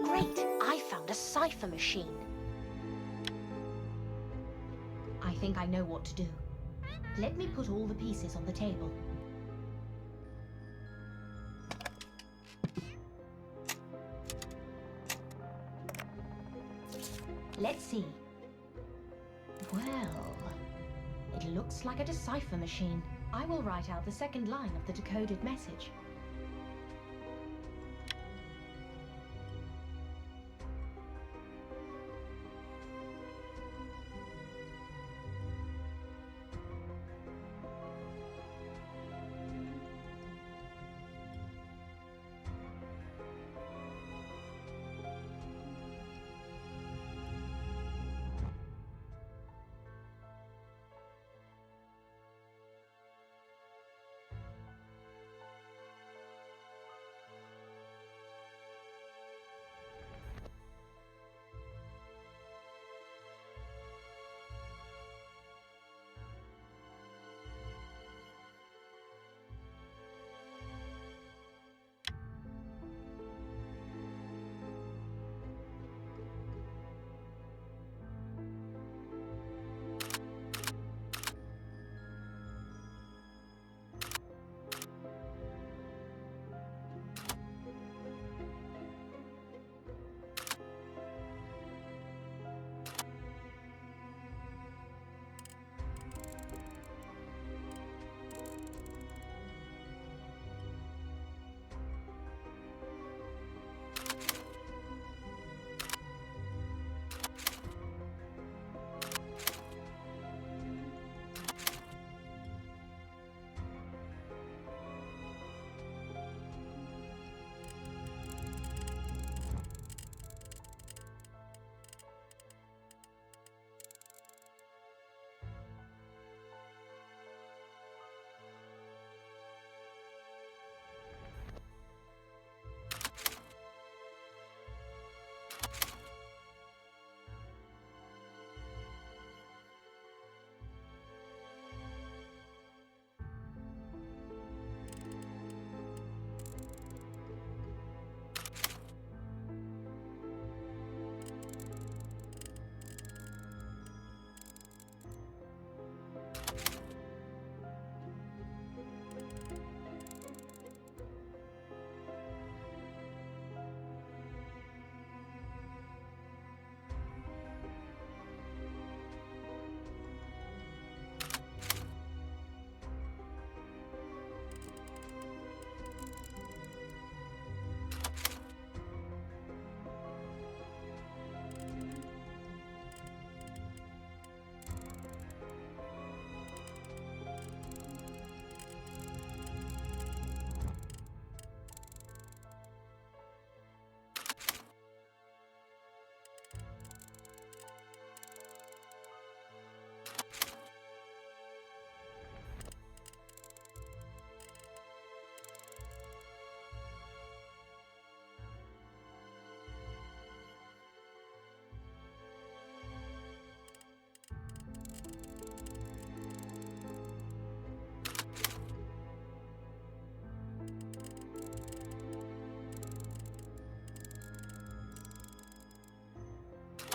Great! I found a cipher machine. I think I know what to do. Let me put all the pieces on the table. Let's see. Well, it looks like a decipher machine. I will write out the second line of the decoded message.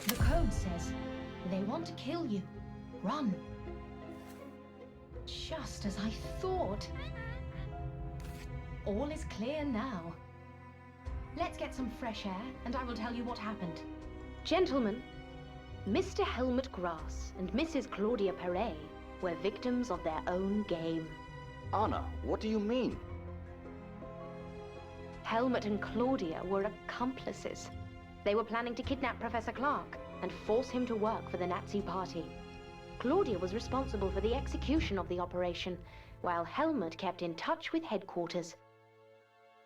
The code says, they want to kill you. Run. Just as I thought. All is clear now. Let's get some fresh air, and I will tell you what happened. Gentlemen, Mr. Helmut Grass and Mrs. Claudia Perret were victims of their own game. Anna, what do you mean? Helmut and Claudia were accomplices. They were planning to kidnap Professor Clark and force him to work for the Nazi Party. Claudia was responsible for the execution of the operation, while Helmut kept in touch with headquarters.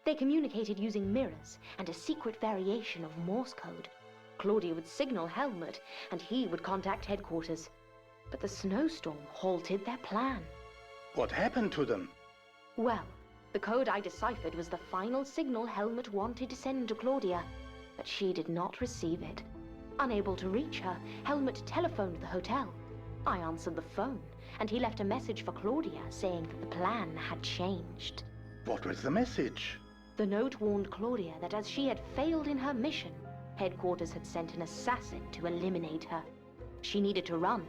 They communicated using mirrors and a secret variation of Morse code. Claudia would signal Helmut, and he would contact headquarters. But the snowstorm halted their plan. What happened to them? Well, the code I deciphered was the final signal Helmut wanted to send to Claudia, but she did not receive it. Unable to reach her, Helmut telephoned the hotel. I answered the phone, and he left a message for Claudia saying that the plan had changed. What was the message? The note warned Claudia that as she had failed in her mission, headquarters had sent an assassin to eliminate her. She needed to run.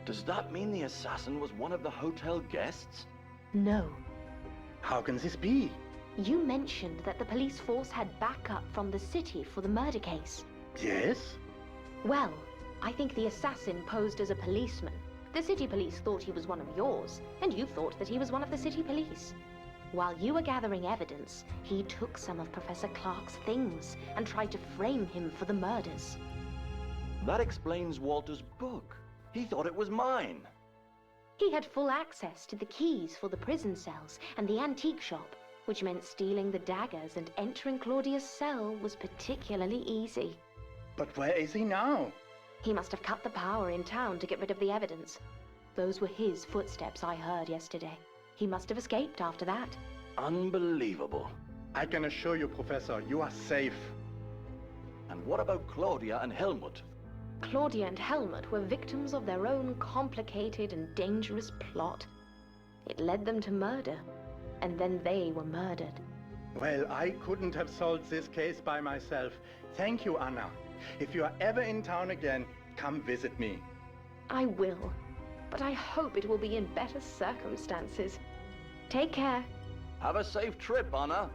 Does that mean the assassin was one of the hotel guests? No. How can this be? You mentioned that the police force had backup from the city for the murder case. Yes? Well, I think the assassin posed as a policeman. The city police thought he was one of yours, and you thought that he was one of the city police. While you were gathering evidence, he took some of Professor Clark's things and tried to frame him for the murders. That explains Walter's book. He thought it was mine. He had full access to the keys for the prison cells and the antique shop, which meant stealing the daggers and entering Claudia's cell was particularly easy. But where is he now? He must have cut the power in town to get rid of the evidence. Those were his footsteps I heard yesterday. He must have escaped after that. Unbelievable. I can assure you, Professor, you are safe. And what about Claudia and Helmut? Claudia and Helmut were victims of their own complicated and dangerous plot. It led them to murder, and then they were murdered. Well, I couldn't have solved this case by myself. Thank you, Anna. If you are ever in town again, come visit me. I will, but I hope it will be in better circumstances. Take care. Have a safe trip, Anna.